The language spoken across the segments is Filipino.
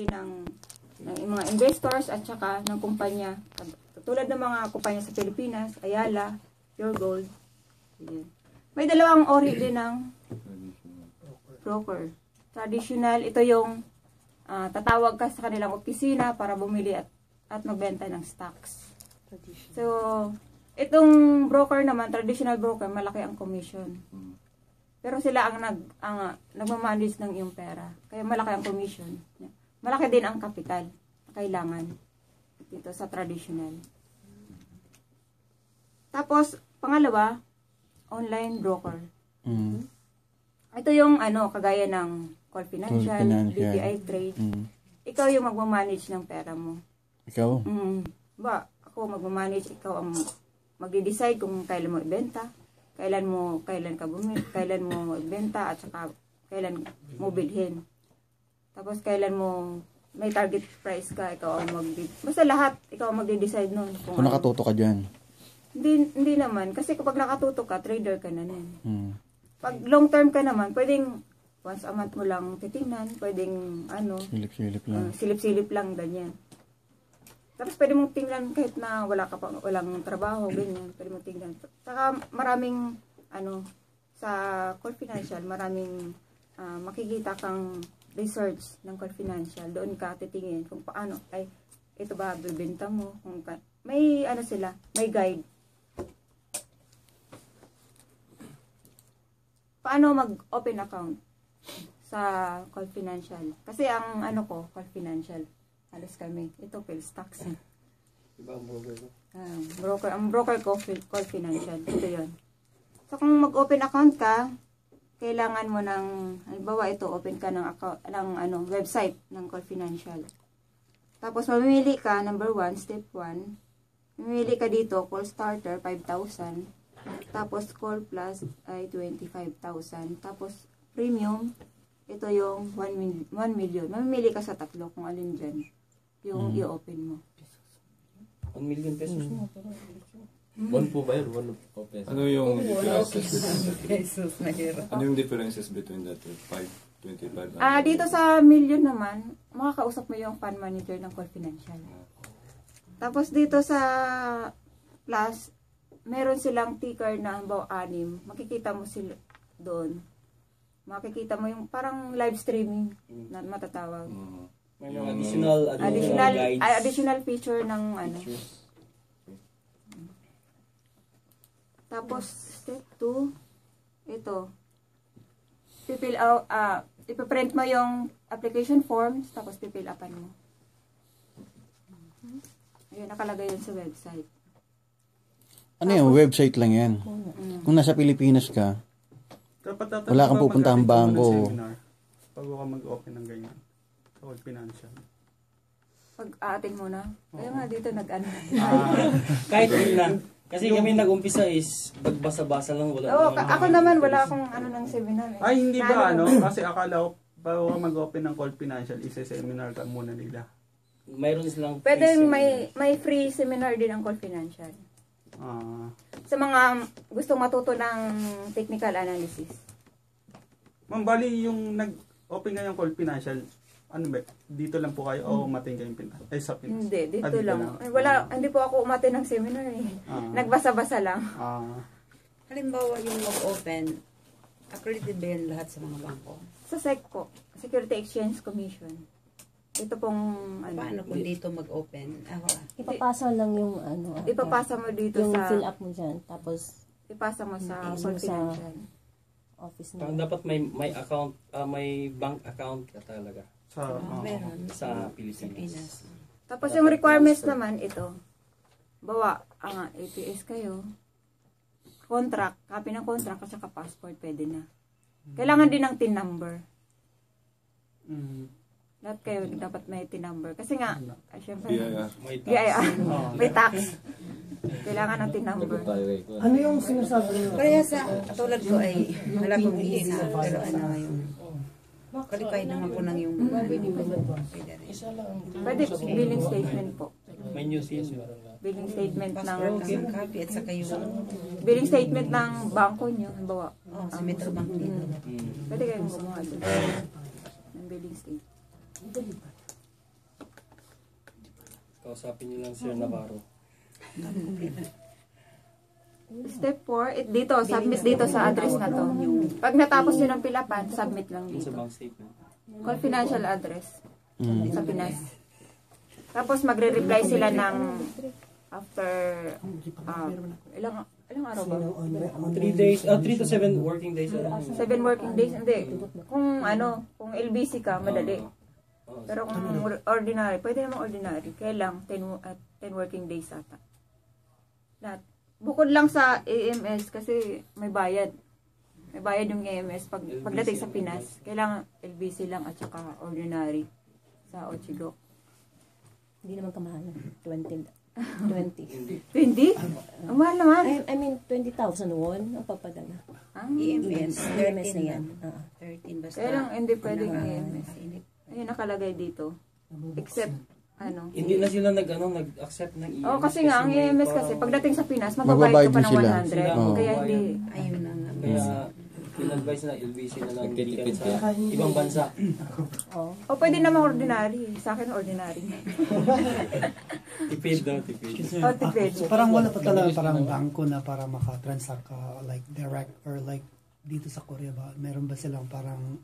ng mga investors at saka ng kumpanya. Tulad ng mga kumpanya sa Pilipinas, Ayala, Pure Gold. Ayan. May dalawang ori din ng broker. Traditional, ito yung tatawag ka sa kanilang opisina para bumili at magbenta ng stocks. So, itong broker naman, traditional broker, malaki ang commission. Pero sila ang nagmamanage ng iyong pera. Kaya malaki ang commission. Malaki din ang kapital na kailangan dito sa traditional. Tapos, pangalawa, online broker. Ito yung kagaya ng Call Financial, BPI Trade. Ikaw yung magmamanage ng pera mo. Ikaw? Ako magmamanage, ikaw ang magde-decide kung kailan mo ibenta, kailan mo ibenta, at saka kailan mo bilhin. Tapos kailan mo may target price ka, ikaw ang basta lahat, ikaw ang magde-decide nun. Kung nakatuto ka dyan? Hindi naman. Kasi kapag nakatuto ka, trader ka na nun. Pag long term ka naman, pwedeng once a month mo lang titingnan, pwedeng silip-silip lang. Silip-silip lang, ganyan. Tapos pwede mong tingnan kahit na walang trabaho, ganyan. Pwede mong tingnan. Saka maraming, sa Call Financial, maraming makikita kang research ng Call Financial. Doon ka titingin kung paano, ito ba bibenta mo? May sila, may guide. Paano mag-open account sa Call Financial? Kasi ang Call Financial, alas kami. Ito, Philstocks. Iba ang broker ko? Ang broker ko, Call Financial. Ito yun. So, kung mag-open account ka, kailangan mo halimbawa ito, open ka ng account, ng website ng Call Financial. Tapos, mamimili ka, number 1, step 1. Mamimili ka dito, Call Starter, 5,000. Tapos, Call Plus ay 25,000. Tapos, Premium, ito yung 1 million. Mamimili ka sa tatlo kung alin dyan yung i-open mo. 1 million pesos mo. One po ba yun? 1 pesos. Ano yung Pesos na hirap. Ano yung differences between that 25? Dito sa million naman, makakausap mo yung fund manager ng Call Financial. Tapos dito sa Plus, meron silang ticker na halimbawa 6. Makikita mo sila doon. Makikita mo yung parang live streaming na matatawag. May mga additional feature ng Tapos step 2, ito. Pipill out, ipiprint mo yung application forms, tapos pipill upan mo. Ayun, nakalagay yun sa website. Ano yung website lang yan? Kung nasa Pilipinas ka, wala kang pupuntahang bangko. Bago ka mag-open ng ganyan. Call Financial. Pag-aatin mo na. Kaya nga dito Kahit yun lang. Kasi kami nag-umpisa is pagbasa-basa lang. Ako naman, wala akong ng seminar. Ay, hindi ba Kasi akala ko, bago ka mag-open ng Call Financial, isa-seminar ka muna nila. Mayroon silang pwede may free seminar din ang Call Financial. Sa mga gustong matuto ng technical analysis. Ma'am, bali yung nag-open nga yung Call Financial, dito lang po kayo o umatin kayo sa Pinas? Hindi, dito lang. Hindi po ako umatin ng seminar eh. Nagbasa-basa lang. Halimbawa yung mag-open, accredited ba yan lahat sa mga bangko? Sa SEC po, Security Exchange Commission. Ito pong paano kung dito mag-open? Ipapasa lang yung ipapasa mo dito yung sa fill up mo dyan, tapos ipasa mo sa Call Financial office na. Dapat may account, may bank account ka talaga. Meron. Sa Pilipinas. Tapos yung requirements naman ito. Bawa, APS kayo. Contract, copy ng contract at saka passport, pwede na. Kailangan din ng TIN number. Lahat kayo dapat may TIN number. Kasi nga, syempre, may tax. Kailangan ng TIN number. Ano yung sinasabi nyo? Kaya sa tulad ko ay wala kong visa. Pero yung qualify naman po ng yung pwede billing statement po. May news yan. Billing statement ng copy at saka yung billing statement ng bangko nyo. Halimbawa. sa Metro Bank dito. Pwede kayong gumawa doon ng billing statement. Kausapin niyo lang Sir Navarro. Step 4, dito, submit dito sa address na to. Pag natapos nyo ng pilapan, submit lang Yung sa dito. bank statement. Call financial address sa Pinas. Tapos magre-reply sila ng after ilang araw ba? 3 days, 3 to 7 working days. 7 working days, hindi. Kung kung LBC ka, madali. Pero kung ordinary, pwede namang ordinary. Kaya lang, 10 working days ata. Lahat. Bukod lang sa AMS kasi may bayad. May bayad yung AMS pagdating sa Pinas. Kailangan LBC lang at saka ordinary sa Ochigok. Hindi naman kamahal. 20. 20. 20? Ang mahal naman. I mean, 20,000 won ang papadala. EMS. EMS na 13 yan. lang. 13 basta. Kaya lang hindi pwedeng AMS. Hindi. Ayun nakalagay dito. Except, Hindi na sila nag-accept ng EMS. kasi nga, ang EMS kasi, pagdating sa Pinas, Magbabayad magbabayad ka pa ng din sila. 100. Oo. Kaya hindi. Ayun na nga. Kaya, in-advise na LBC na lang gikan sa ibang bansa. O pwede naman ordinary. Sa akin, ordinary. Tipid daw, tipid. O, tipid. So parang wala pa talaga parang bangko na para makatransact ka like direct or like dito sa Korea ba? Meron ba silang parang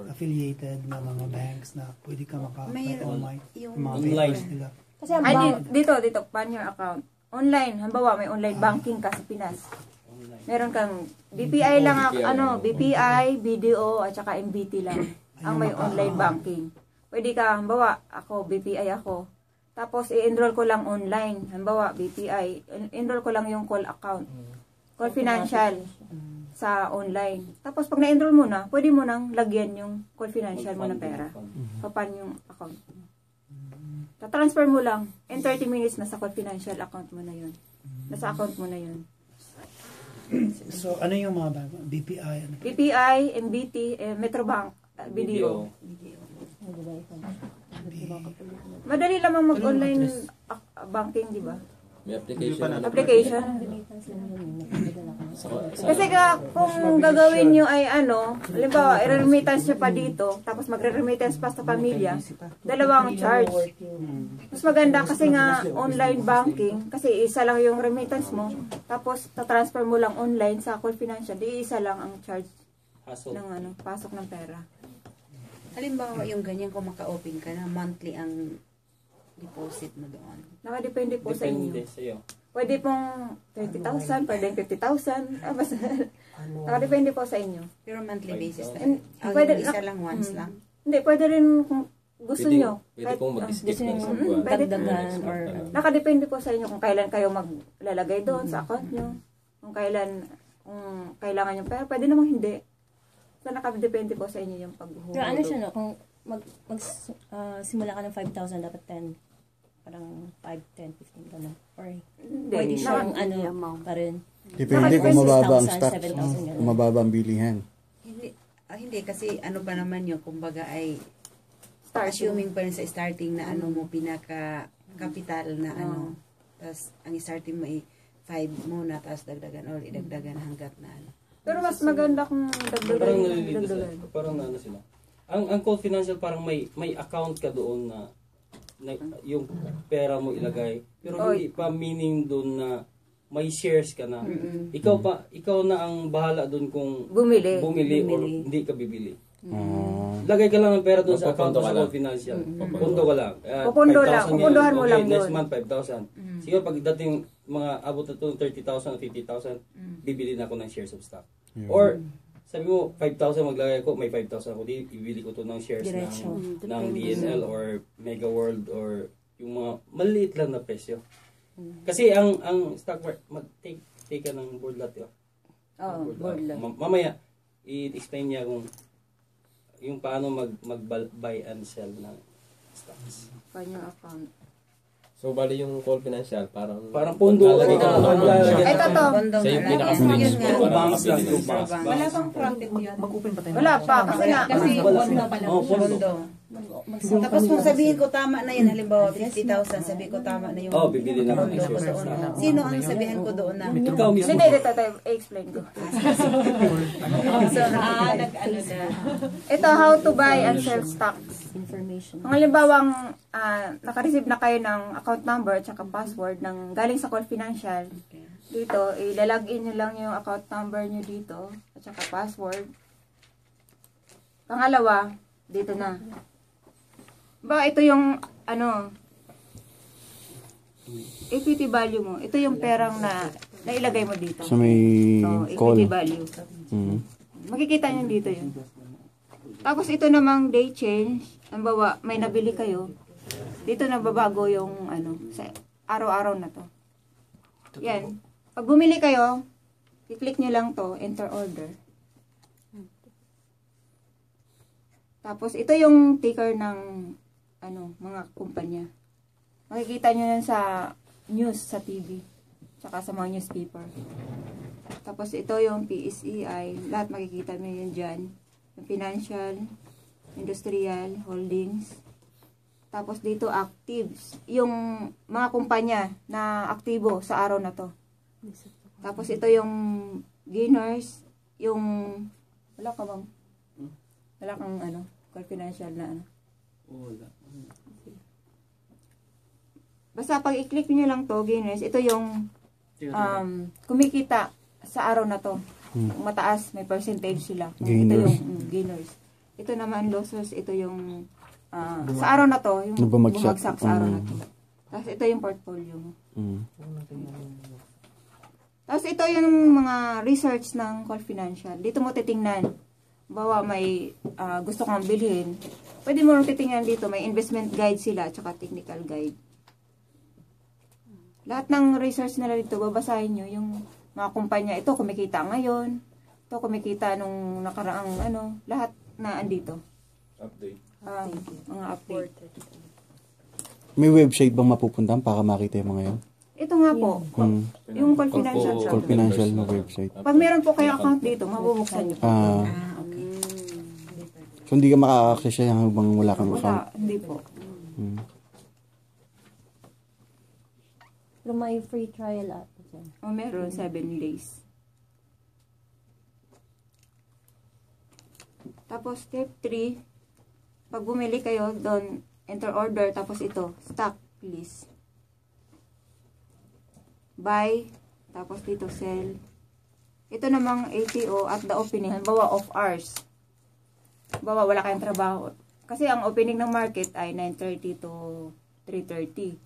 affiliated na mga banks na pwede ka May online yung mga online. papers nila? Kasi ang Ay, bank, dito, pan your account. Online, halimbawa, may online banking ka sa Pinas. Meron kang BPI lang, BPI, BDO, at saka MBT lang ang may online banking. Pwede ka, halimbawa, ako, BPI ako. Tapos, i-enroll ko lang online. Halimbawa, BPI, enroll ko lang yung call account. Call financial sa online. Tapos, pag na-enroll mo na, pwede mo nang lagyan yung call financial mo na pera. Papan yung account mo. Ta-transfer mo lang. In 30 minutes, nasa call financial account mo na yun. Nasa account mo na yun. So ano yung mga banko? BPI? Ano? BPI, MBT, Metrobank, BDO. Madali lamang mag-online banking, di ba? May application. Application. Kasi kung gagawin nyo ay halimbawa, i-remittance nyo pa dito, tapos magre-remittance pa sa pamilya, dalawang charge. Mas maganda kasi nga online banking, kasi isa lang yung remittance mo, tapos ta-transfer mo lang online sa Call Financial, di isa lang ang charge ng pasok ng pera. Halimbawa yung ganyan kung maka-open ka na, monthly ang deposit mo doon. Nakadepende po sa inyo. Depende sa'yo. Pwede pong 30,000, pwede 50,000. Basta, nakadepende po sa inyo. Pero monthly basis na. Pwede, Isa lang, once lang. Hindi, pwede rin kung gusto nyo. Pwede kong mag-skip gusto ng nyo isang buwan. Pwede. dagdagan or Nakadepende po sa inyo kung kailan kayo maglalagay doon sa account nyo. Kung kailangan nyo pera, pwede namang hindi. So, nakadepende po sa inyo yung paghuhulog. pero ano siya, no? Kung simula ka ng 5,000, dapat 10. Parang 5, 10, 15 ka na. Or pwede siyang pa rin. Depende kung mababa ang 6,000, stocks. 7,000 ganun. Kung mababa ang bilihan. Hindi kasi ano pa naman yun, kumbaga ay Starting. assuming pa rin sa starting na mo pinaka capital na tapos ang starting mo ay 5 muna, tapos dagdagan or idagdagan hanggat na Pero mas maganda kung Parang nalilito dagdagan. sila. Parang sila. Ang Call Financial parang may account ka doon na yung pera mo ilagay. Pero hindi pa meaning doon na may shares ka na. Ikaw na ang bahala doon kung Bumili. or hindi ka bibili. Lagay ka lang ng pera doon sa account mo sa Call Financial. Pundo ka lang. Pupundo lang. 5,000 yan. Pupundohan mo Okay, lang next doon. month 5,000. Siguro pagdating mga abot na ito ng 30,000 o 50,000, bibili na ako ng shares of stock. Or sabi mo, 5,000 maglagay ko, may 5,000 ako, ibili ko to ng shares ng DNL or Mega World or yung mga maliit lang na presyo. Kasi ang stock market, take ka ng board lot yun. Board lot. Mamaya, i-explain niya kung yung paano mag-buy and sell ng stocks. Kanya account. So, bali yung Call Financial, parang Pundo. lalagay ka ng pundo. Ay, totoo. Sa yung pinaka-stage. Yun nga. True banks lang, true banks. Wala pang profit yun. Mag-open pa tayo. Wala pa. Kasi nga. Kasi Wala. pondo pa lang. Oh, pondo. Pondo. Tapos kung sabihin ko tama na yun, halimbawa 50,000, sabihin ko tama na yung bibili na ako ng shares of doon. stock. Sino ang sabihin ko doon na? Ikaw mismo. Hindi, i-explain ko. So, nag-ano na. Ito, how to buy and sell stocks. Information. Kung halimbawang naka-receive na kayo ng account number at saka password ng galing sa Call Financial, dito, ilalagin nyo lang yung account number nyo dito at saka password. Pangalawa, dito na. Ba, ito yung, equity value mo. Ito yung perang na nailagay mo dito. So may equity call. value. Mm. Makikita nyo dito yun. Tapos ito namang day change. Halimbawa, may nabili kayo. Dito nababago yung sa araw-araw na to. Yan. Pag bumili kayo, i-click nyo lang to, enter order. Tapos ito yung ticker ng mga kumpanya. Makikita nyo yan sa news, sa TV. Tsaka sa mga newspaper. Tapos ito yung PSEI. Lahat makikita nyo yun dyan. Yung financial, industrial, holdings. Tapos dito actives. Yung mga kumpanya na aktibo sa araw na to. Tapos ito yung gainers. Yung wala ka bang? Wala kang Call Financial na Wala. Basta pag i-click nyo lang to, gainers, ito yung kumikita sa araw na to. Mataas, may percentage sila. Gainers. Ito yung gainers. Ito naman losses, ito yung sa araw na to, yung Bumagsak. bumagsak sa araw na to. Tapos ito yung portfolio mo. Tapos ito yung mga research ng Call Financial. Dito mo titingnan. Bawa may gusto kang bilhin. Pwede mo rin titingnan dito. May investment guide sila at saka technical guide. Lahat ng research nila dito, babasahin nyo yung mga kumpanya. Ito kumikita ngayon. Ito kumikita nung nakaraang lahat na andito. Update. Mga update. May website bang mapupuntahan para makita yung mga yan? Ito nga po. Yung Call Financial. Call Financial na website. Pag meron po kayo account dito, mabubuksan nyo po. So hindi ka maka-access siya habang wala kang account? Wala, hindi po. Pero may free trial ata dyan. Meron 7 days. Tapos step 3, pag bumili kayo doon, enter order, tapos ito, stock list. Buy, tapos dito sell. Ito namang ATO at the opening, halimbawa off hours. Halimbawa wala kayong trabaho. Kasi ang opening ng market ay 9:30 to 3:30.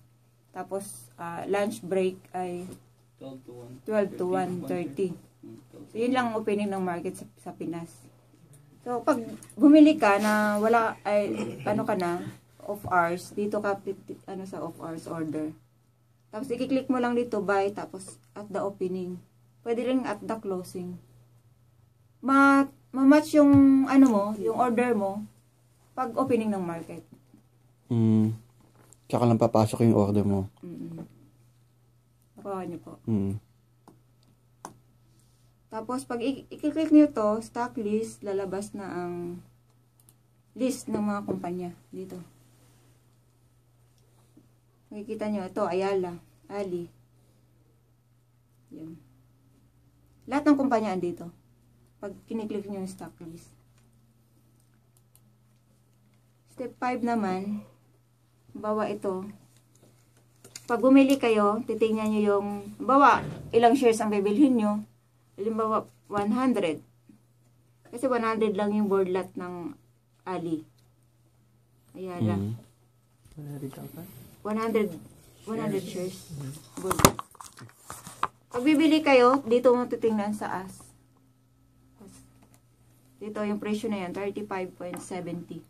Tapos lunch break ay 12 to 1:30. So yun lang ang opening ng market sa Pinas. So pag bumili ka na wala ay ka na off hours, dito ka sa off hours order. Tapos i-click mo lang dito buy, tapos at the opening. Pwede rin at the closing. Ma-match yung yung order mo pag opening ng market. Tsaka lang papasok yung order mo. Nakuha niyo po. Tapos pag i-click niyo to, stock list, lalabas na ang list ng mga kumpanya dito. Makikita nyo, ito, Ayala, Ali. Yan. Lahat ng kumpanya andito. Pag kiniklik nyo yung stock list. Step 5 naman, bawa ito. Pag bumili kayo, titingnan nyo yung, bawa, ilang shares ang bibilhin nyo. Halimbawa, 100. Kasi 100 lang yung board lot ng Ali. Ayala. 100 shares. Board lot. Pag bibili kayo, dito mo titingnan sa as. Dito yung presyo na yan, 35.70.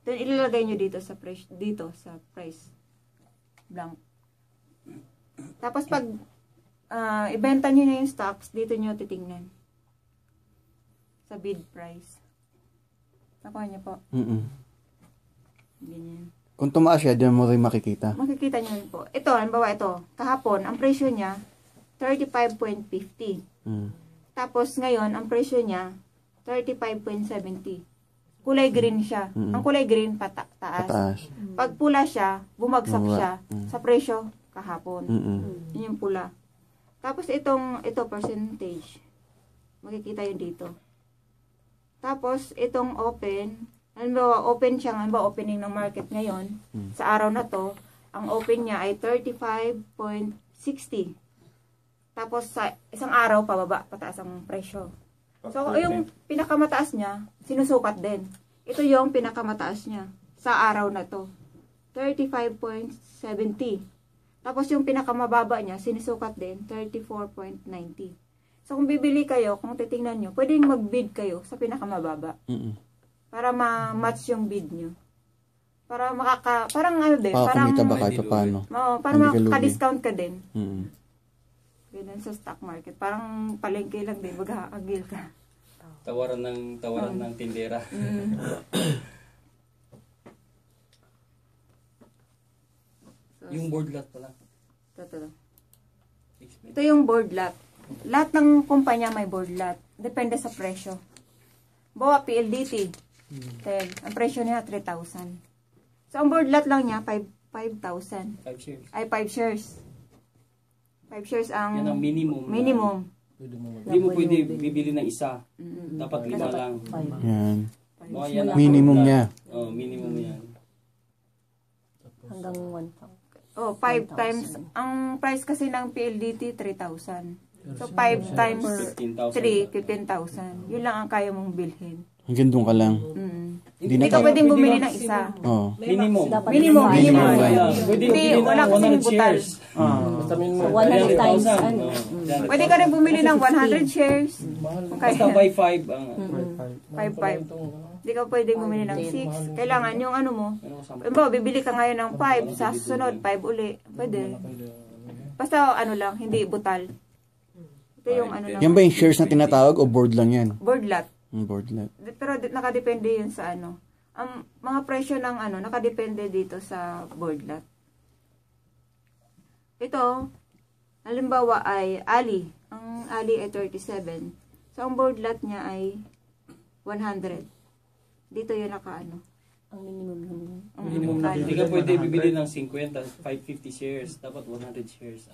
Then ilalagay nyo dito sa price. Blank. Tapos pag ibenta nyo na yung stocks, dito nyo titingnan. Sa bid price. Nakuha nyo po. Ganyan. Kung tumaas siya, diyan mo rin makikita. Makikita nyo rin po. Ito, halimbawa ito. Kahapon, ang presyo niya, 35.50. Tapos ngayon, ang presyo niya, 35.70. kulay green siya. Ang kulay green, taas. Pataas. Pag pula siya, bumagsak Bumaba. siya sa presyo kahapon. Yun yung pula. Tapos ito percentage. Makikita yun dito. Tapos itong open, halimbawa open siya, halimbawa opening ng market ngayon, sa araw na to, ang open niya ay 35.60. Tapos sa isang araw, pababa, pataas ang presyo. So, yung pinakamataas niya, sinusukat din. Ito yung pinakamataas niya sa araw na to. 35.70. Tapos yung pinakamababa niya, sinusukat din, 34.90. So, kung bibili kayo, kung titingnan nyo, pwedeng mag-bid kayo sa pinakamababa. Para ma-match yung bid nyo. Para parang ano din, parang, kumita ba kahit paano? para Hindi ka lugi. maka-discount ka din. Mm. Ganun sa stock market. Parang palengke lang din, mag-agil ka. Tawaran ng tindera. So, Yung board lot pala. Ito. Explain. Ito yung board lot. Lahat ng kumpanya may board lot. Depende sa presyo. Bawa PLDT. Then, ang presyo niya 3,000. So, ang board lot lang niya 5,000. 5 shares. Ay, 5 shares. 5 shares ang Yan ang minimum. minimum. Hindi mo pwede bibili ng isa. Dapat 5 lang. Yan. Oh, yan ang Minimum board lot. niya. Oh, minimum yan. Hanggang 1,000. Oh, 5 times. Ang price kasi ng PLDT, 3,000. So, 5 times 15,000. 3, 15,000. Yun lang ang kaya mong bilhin. Hanggang doon ka lang. Hindi Hindi ka pwedeng bumili ng isa. Oo. Minimum. Minimum. Minimum. Pwede Hindi, bumili wala ng kasing 100 butal. shares. Basta minimum. 100 times, 300,000. ano? Oh, Pwede ka rin bumili ng 100 shares. Basta by 5. 5. Hindi ka pwedeng bumili ng 6. Kailangan yung ano mo. Halimbawa, bibili ka ngayon ng 5. Sa susunod, 5 uli. Pwede. Basta ano lang, hindi butal. Ito yung ano lang. Yan ba yung shares na tinatawag o board lang yan? Board lot. Board lang. Pero nakadepende yun sa ano. Ang mga presyo ng ano, nakadepende dito sa board lot. Ito, halimbawa ay Ali. Ang Ali ay 37. So, ang board lot niya ay 100. Dito yun naka-ano. Ang minimum naman. Minimum na. Hindi ka pwede bibili ng 50, 550 shares. Dapat 100 shares.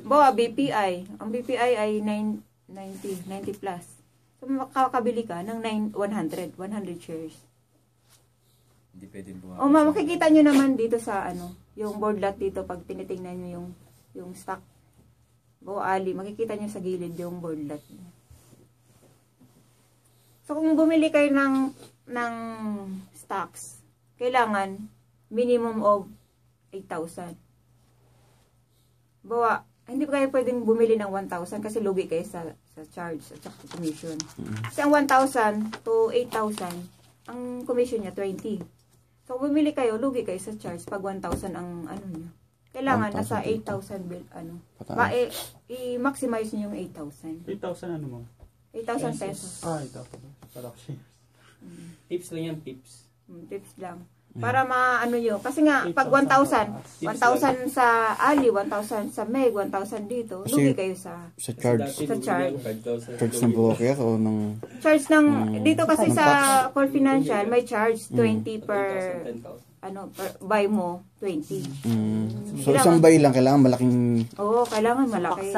Bawa, BPI. Ang BPI ay 90 plus. So, makakabili ka ng 100 shares. Hindi pwede buha. O, makikita nyo naman dito sa ano, yung board lot dito pag tinitingnan nyo yung stock. Bawa, Ali, makikita nyo sa gilid yung board lot. So, kung bumili kayo ng stocks, kailangan minimum of 8,000. Bawa, hindi pa kayo pwedeng bumili ng 1,000 kasi lugi kayo sa charge at saka commission. Kasi ang 1,000 to 8,000, ang commission niya 20. So, kung bumili kayo, lugi kayo sa charge pag 1,000 ang ano niya. Kailangan 1,000 nasa 8,000 bill, ano. Pataas. I-maximize niyo yung 8,000. 8,000 ano mo? 8,000 pesos. Ito. Parang shares. Tips lang yan, tips. Tips lang. Para maano yun. Kasi nga, pag 1,000 sa Ali, 1,000 sa Meg, 1,000 dito, lugi kayo sa charge. Sa charge. Charge ng buhok o ng... Charge ng, dito kasi sa Core Financial, may charge 20 per, ano, per buy mo, 20. So, isang buy lang, kailangan malaking... Oo, kailangan malaki.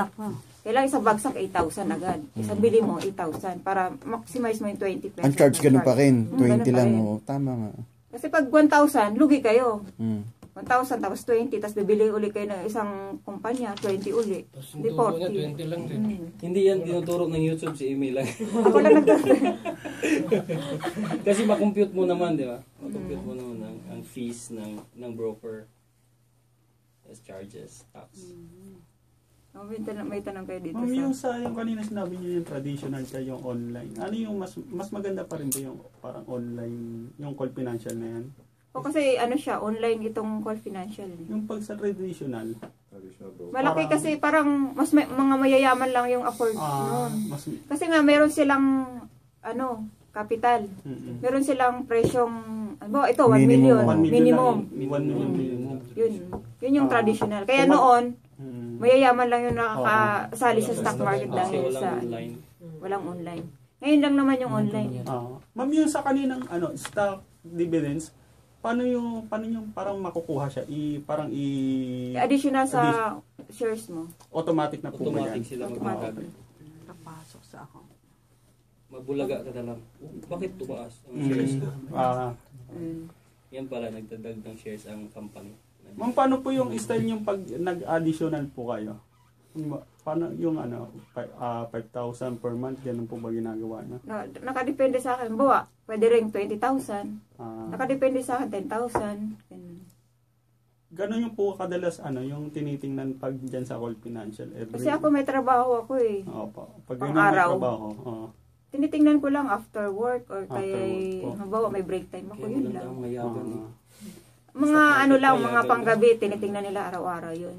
Kailangan isang bagsak, 8,000 agad. Isang bili mo, 8,000. Para maximize mo yung 20 pesos. Ang charge ganun pa rin. 20 ganun pa lang. rin. O, tama nga. Kasi pag 1,000, lugi kayo. 1,000 1,000 tapos 20, tapos bibili uli kayo ng isang kumpanya, 20 uli. Hindi 40. 20 lang din. Hindi yan tinuturo ng YouTube, si email lang. Ako lang nagsasabi. Kasi makompute mo naman, di ba? Makompute mo naman ang fees ng broker. As charges, tax. May tanong kayo dito Ma'am, yung sa... yung kanina sinabi niyo yung traditional ka yung online. Ano yung mas maganda pa rin ba yung parang online, yung Call Financial na yan? O kasi ano siya, online itong Call Financial. Yung pag sa traditional, Malaki kasi parang mas mga mayayaman lang yung afford noon. mas Kasi nga meron silang ano, capital. Meron silang presyong ano, ito 1 million, 1 million minimum. 1 million minimum. Yun yung traditional. Kaya noon, mayayaman lang yung nakakasali sa stock market Kasi dahil walang sa online. walang online. Ngayon lang naman yung online. Ma'am, yung sa kaninang stock dividends, paano yung parang makukuha siya? Additional sa shares mo. Automatic na po ba yan? Automatic sila Automatic. Napasok sa account. Magbulaga ka na lang. Bakit tumaas ang shares ko? Yan pala, nagdadag ng shares ang company. Ma'am, paano po yung style yung pag nag-additional po kayo? Paano yung 5,000 per month, ganun po ba ginagawa niyo? Nakadepende sa akin. Bawa, pwede rin 20,000. Nakadepende sa akin, 10,000. Ganun yung po kadalas yung tinitingnan pag dyan sa Call Financial. Kasi ako may trabaho ako eh. Opo. Pag Pang ganun may araw. trabaho. Tinitingnan ko lang after work or After kaya, work po. halimbawa may break time ako, yun lang. Mayaman eh. Mga lang, mga panggabi, tinitingnan nila araw-araw yun.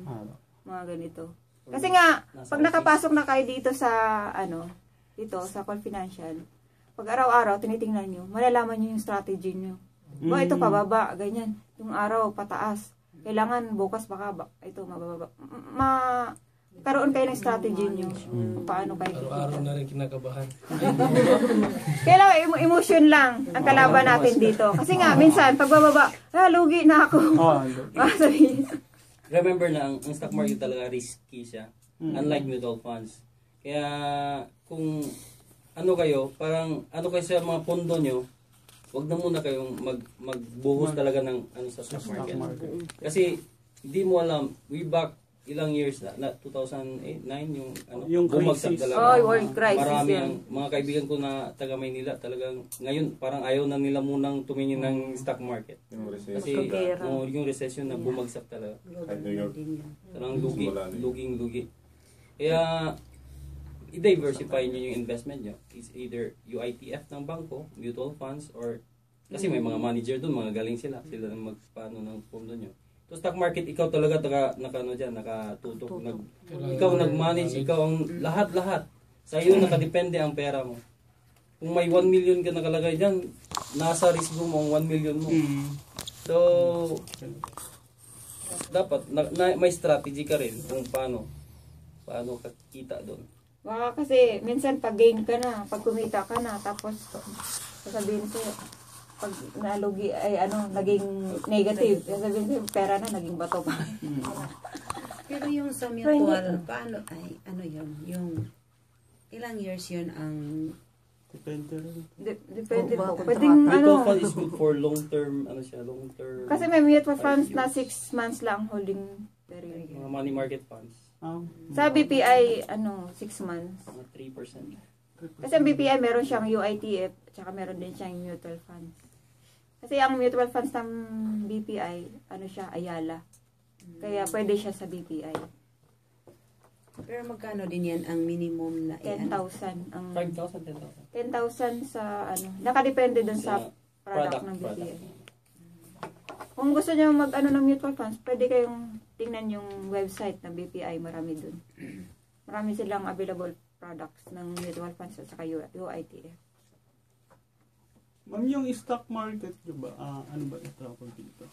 Mga ganito. Kasi nga, pag nakapasok na kayo dito sa, dito sa Call Financial, pag araw-araw, tinitingnan nyo, malalaman nyo yung strategy nyo. Ito pababa, ganyan. Yung araw, pataas. Kailangan bukas baka, ito mababa. Karoon kayo ng strategy nyo. Paano kayo kikita. Araw-araw na rin kinakabahan. Kailangan emotion lang ang kalaban natin dito. Kasi nga, minsan, pag bababa, lugi na ako. Remember na, ang stock market talaga risky siya. Unlike mutual funds. Kaya, kung kayo, parang kayo sa mga pondo nyo, wag na muna kayong magbuhos talaga ng sa stock market. Kasi, hindi mo alam, way back ilang years na 2008, 9 yung bumagsak talaga. World crisis. Marami ang mga kaibigan ko na taga Maynila talagang ngayon parang ayaw na nila munang tumingin ng stock market. Kasi yung recession na bumagsak talaga. Parang lugi. Kaya i-diversify niyo yung investment niyo. It's either UITF ng bangko, mutual funds, or kasi may mga manager doon, mga galing sila nang magpaano ng pondo niyo. So stock market, ikaw talaga nakatutok, ikaw nag-manage, ikaw ang lahat. Sa iyo nakadepende ang pera mo. Kung may 1 million ka nakalagay diyan, nasa risk mo ang 1 million mo. So dapat may strategy ka rin kung paano kakita doon. Baka kasi minsan pag gain ka na, pag kumita ka na, tapos sasabihin ko, pag nalugi ay naging negative. Sabihin ko, pera na, naging bato pa. Pero yung sa mutual, paano, yun? Yung ilang years yun ang... Depende po. Pwedeng Mutual fund is good for long-term, long-term... Kasi may mutual funds na 6 months lang holding period. Mga money market funds. Sa BPI, 6 months. Mga 3%. Kasi ang BPI, meron siyang UITF, tsaka meron din siyang mutual funds. Kasi ang mutual funds ng BPI, siya, Ayala. Kaya pwede siya sa BPI. Pero magkano din yan ang minimum na 10,000. 5,000, 10,000. 10,000 sa nakadepende dun sa product ng BPI. Kung gusto niyo ng mutual funds, pwede kayong tingnan yung website ng BPI, marami dun. Marami silang available products ng mutual funds at saka UITF. Ma'am, yung stock market, diba, ano ba ito ako dito?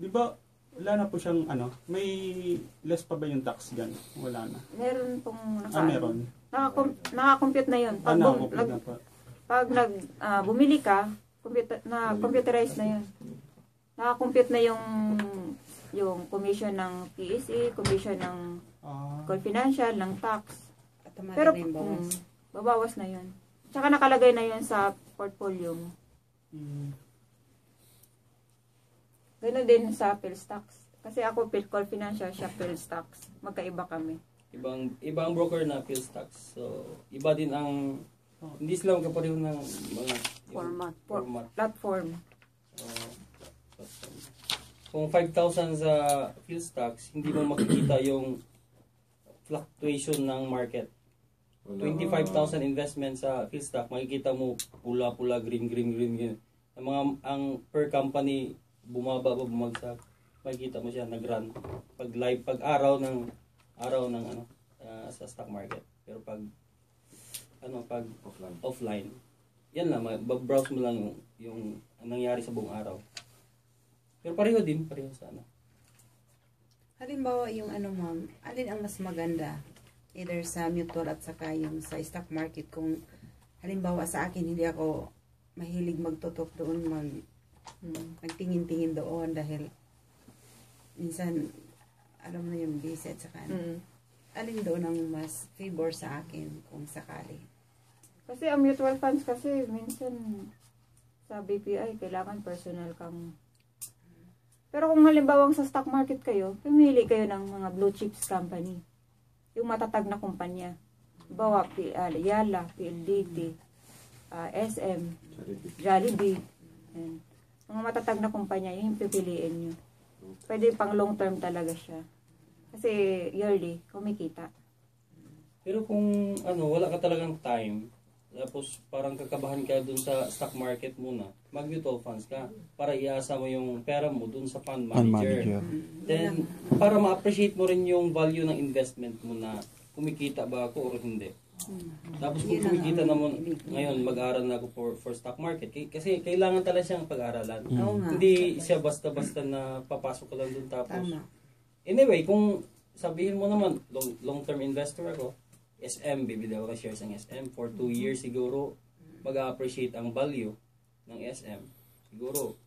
Diba, wala na po siyang, may less pa ba yung tax dyan? Wala na. Meron pong meron. Nakakompute na yun. Pag bumili ka, computerized na yun. Nakakompute na yung commission ng PSE, commission ng Call Financial, ng tax. Pero babawas na yun. Tsaka nakalagay na yun sa portfolio mo. Ganun din sa PhilStax. Kasi ako Call Financial, siya PhilStax. Magkaiba kami. Ibang broker na PhilStax. So, iba din ang hindi sila magkapareho ng mga format. Platform. Kung 5,000 sa PhilStax, hindi mo makikita yung fluctuation ng market. 25,000 investment sa PhilStack, makikita mo pula-pula, green. Ang per company bumaba o bumagsak, makikita mo siya nag-run pag araw ng sa stock market. Pero pag offline, yan lang, browse mo lang yung nangyari sa buong araw. Pero pareho sa Halimbawa yung ma'am, alin ang mas maganda? either sa mutual at saka yung sa stock market. Kung halimbawa sa akin, hindi ako mahilig magtutok doon, nagtingin-tingin doon dahil minsan, alam mo na yung busy at saka alin doon ang mas favor sa akin kung sakali. Kasi ang mutual funds kasi minsan sa BPI kailangan personal kang. Pero kung halimbawa sa stock market kayo, pumili kayo ng mga blue chips company. Yung matatag na kumpanya. Bawa Yala, PLDT, SM, Jollibee. And mga matatag na kumpanya, yung pipiliin nyo. Pwede pang long term talaga siya. Kasi yearly, kumikita. Pero kung wala ka talagang time, tapos parang kakabahan ka dun sa stock market muna, mag-mutual funds ka para iasa mo yung pera mo dun sa fund manager. Then, para ma-appreciate mo rin yung value ng investment mo na kumikita ba ako o hindi. Tapos kung kumikita naman, ngayon mag-aaral na ako for stock market. Kasi kailangan talaga siyang pag-aaralan. Hindi siya basta-basta na papasok ka lang dun tapos. Anyway, kung sabihin mo naman, long-term investor ako, SM, bibili ako ng shares ng SM. For 2 years siguro, mag-appreciate ang value ng SM. Siguro,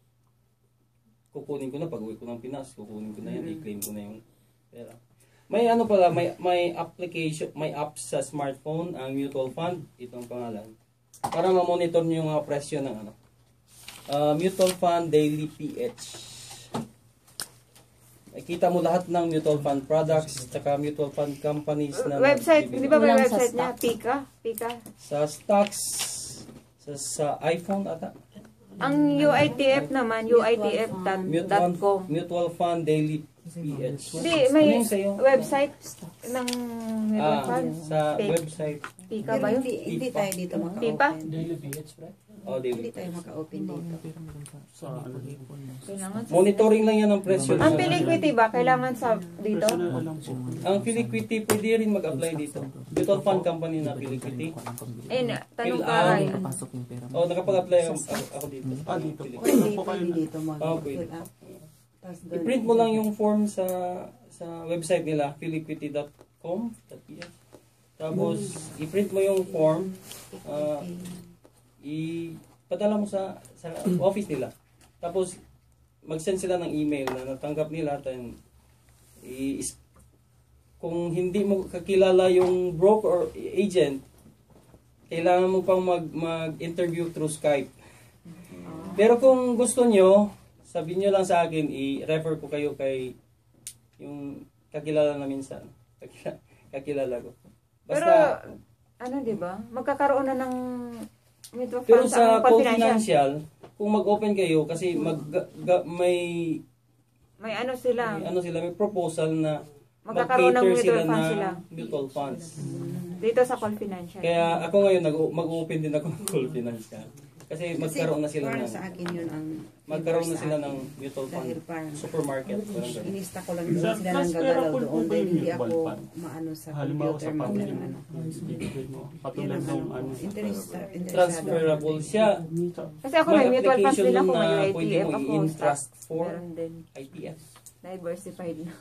kukunin ko na, pag-uwi ko ng Pinas, kukunin ko na yan, i-claim ko na yung pera. May may application, may app sa smartphone, ang mutual fund, itong pangalan. Para ma-monitor nyo yung mga presyo ng mutual fund daily PH. Nakita mo lahat ng mutual fund products tsaka mutual fund companies na website, di ba may website niya? Pika? Sa stocks, sa iPhone ata. Ang UITF naman, uitf.com. Mutual fund daily PH. Hindi, may website ng mutual fund. Sa website. Pika ba yun? Hindi tayo dito maka-open. Pipa? Daily PH, right? Hindi tayo maka-open dito. Monitoring lang yan ang presyo. Ang Filiquity ba? Kailangan sa dito? Ang Filiquity pwede rin mag-apply dito. Mutual fund company na Filiquity. Tanong ka rin. Nakapag-apply ako dito. Pwede dito pwede. I-print mo lang yung form sa website nila, filiquity.com. Tapos, i-print mo yung form, ipadala mo sa office nila. Tapos, mag-send sila ng email na natanggap nila. Then, kung hindi mo kakilala yung broker or agent, kailangan mo pang mag-interview through Skype. Pero kung gusto nyo, sabihin nyo lang sa akin, i-refer ko kayo kay yung kakilala na minsan. Kakilala ko. Basta, pero, di ba? Magkakaroon na ng mutual funds. Pero sa Call Financial, kung mag-open kayo, kasi may proposal na magkakaroon ng mag-cater mutual funds sila. Mutual funds. Dito sa Call Financial. Kaya ako ngayon, mag-open din ako ng Call Financial. Kasi magkaroon na sila ng sa akin yun ang ng mutual fund supermarket. Inista ko lang doon sila ng gagalaw doon dahil hindi ako maano sa computer patulad ng transferable siya. Kasi ako may mutual funds din ako, may UITF ako. Trust for ITF. Diversified na.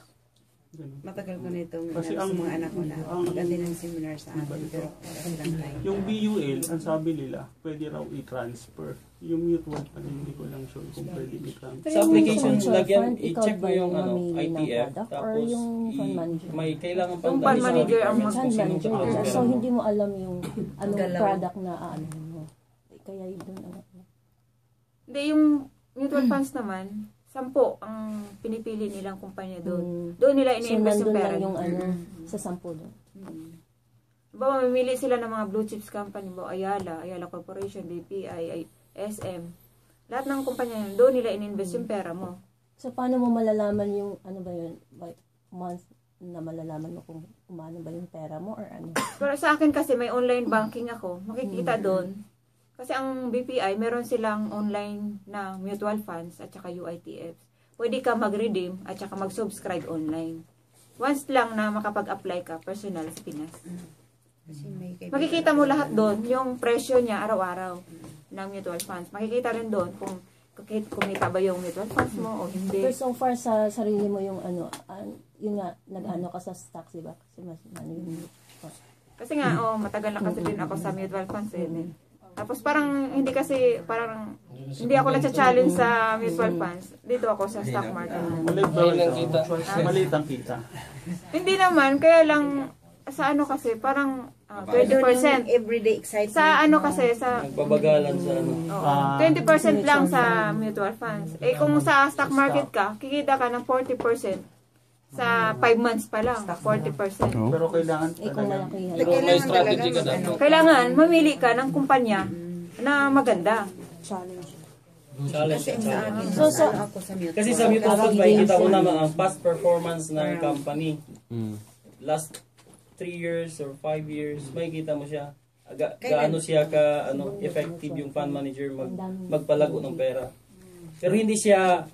Matagal ko na itong kasi sa mga anak ko na maganda ng seminar sa akin pero lang tayo. Yung BUL, ang sabi nila, pwede raw i-transfer. Yung mutual fund, hindi ko lang sure kung pwede i-transfer. Sa application, lagyan, i-check mo yung ITF, tapos may kailangan pang yung fund manager ang mag-manager. So, hindi mo alam yung anong product na mo. Kaya doon Hindi, yung mutual funds naman, 10 ang pinipili nilang kumpanya doon. Doon nila ini-invest yung pera. Yung sa 10 doon. Bawa, mamili sila ng mga blue chips company, Ayala Corporation, BPI, SM. Lahat ng kumpanya yun, doon nila in-invest yung pera mo. So, paano mo malalaman yung, month na malalaman mo kung umano ba yung pera mo or ano? Pero sa akin kasi may online banking ako, makikita doon. Kasi ang BPI, meron silang online na mutual funds at saka UITFs. Pwede ka mag-redeem at saka mag-subscribe online. Once lang na makapag-apply ka, personal sa Pinas. Makikita mo lahat doon, yung presyo niya araw-araw ng mutual funds. Makikita rin doon kung kumita ba yung mutual funds mo o hindi. Pero so far sa sarili mo yung yun nga, nag-ano ka sa stocks, diba? Kasi mas yung Kasi nga, matagal na kasi din ako sa mutual funds Tapos parang hindi hindi ako nagsa-challenge sa mutual funds. Dito ako sa stock market. Maliit ang kita. Hindi naman, kaya lang sa ano kasi parang 20%. Everyday excitement. Sa ano kasi, sa Nagbabagalan sa ano. 20% lang sa mutual funds. Kung sa stock market ka, kikita ka ng 40% sa 5 months pa lang, 40%. Pero kailangan kung malaki yan. Pero may strategy ka dapat. Kailangan mamili ka ng kumpanya na maganda. Challenge. Kasi Sa mutual funds, makikita mo naman ang past performance ng company. Last 3 years or 5 years, makikita mo siya. Gaano siya effective yung fund manager magpalago ng pera. Pero hindi siya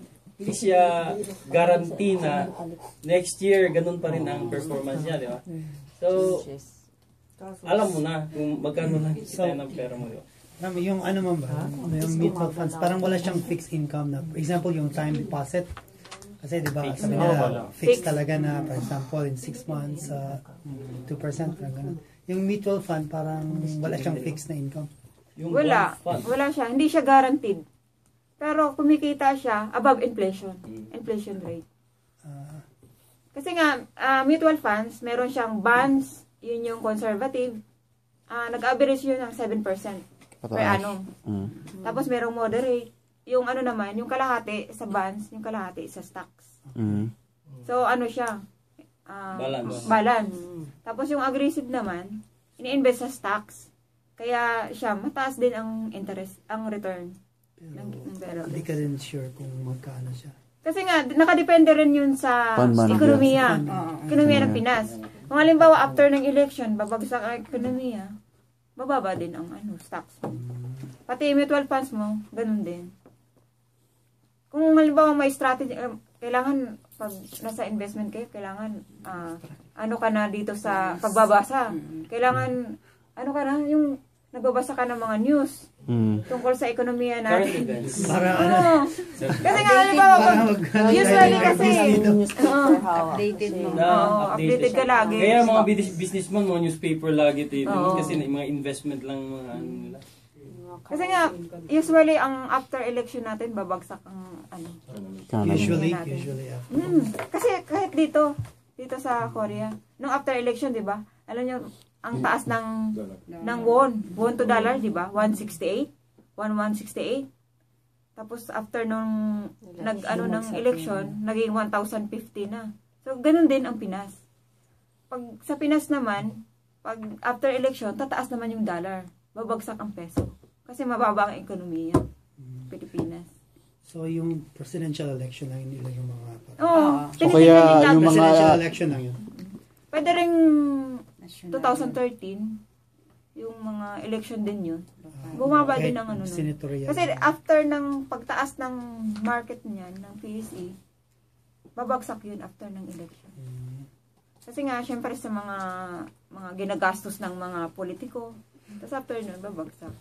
guarantee na next year ganun pa rin ang performance niya, di ba? So, alam mo na kung magkano lang kita ng pera mo, di ba? Yung ano man ba, yung mutual funds, parang wala siyang fixed income na, for example, yung time deposit, kasi di ba, sabi nila, fixed talaga na, for example, in 6 months, 2%, parang ganun. Yung mutual fund, parang wala siyang fixed na income. Wala siya, hindi siya guaranteed. Pero kumikita siya above inflation rate. Kasi nga, mutual funds, meron siyang bonds, yun yung conservative, nag-average yun ng 7% per annum. Tapos merong moderate, yung ano naman, yung kalahati sa bonds, yung kalahati sa stocks. So ano siya? Balance. Tapos yung aggressive naman, ini-invest sa stocks, kaya siya, mataas din ang interest, ang return. Pero hindi ka rin sure kung magkano siya. Kasi nga, nakadepende rin yun sa ekonomiya. Ekonomiya ng Pinas. Kung halimbawa, after ng election, babagsak ang ekonomiya, bababa din ang stocks mo. Pati mutual funds mo, ganun din. Kung halimbawa may strategy, kailangan, pag nasa investment kayo, kailangan, ka na dito sa pagbabasa. Kailangan, yung nagbabasa ka ng mga news tungkol sa ekonomiya natin. Kasi nga, halimbawa, usually kasi, updated mo. Updated ka lagi. Kaya mga businessman, mga newspaper lagi kasi mga investment lang mga nila. Kasi nga, usually, ang after election natin, babagsak ang Usually. Kasi kahit dito sa Korea, nung after election, di ba? Alam nyo, ang taas ng won to dollar, di ba? 168. Tapos after nung ng election, naging 1,050 na. So ganun din ang Pinas. Pag sa Pinas naman, pag after election, tataas naman yung dollar. Babagsak ang peso. Kasi mababa ang ekonomiya. Pilipinas. So yung presidential election lang nila yung mga so kaya yung mga presidential election lang yun. Pwede ring 2013, yung mga election din yun. Bumaba din ang Kasi after ng pagtaas ng market niyan, ng PSE, babagsak yun after ng election. Kasi nga, syempre sa mga ginagastos ng mga politiko, tapos after nun, babagsak.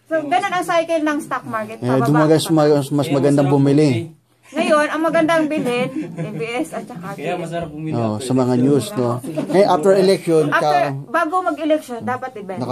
So, ganun ang cycle ng stock market. Dumagas mas magandang bumili. Ngayon, ang magandang bilhin, ABS at saka Kaya masarap bumili. Sa mga news, no? After election, bago mag-election, dapat ibenta.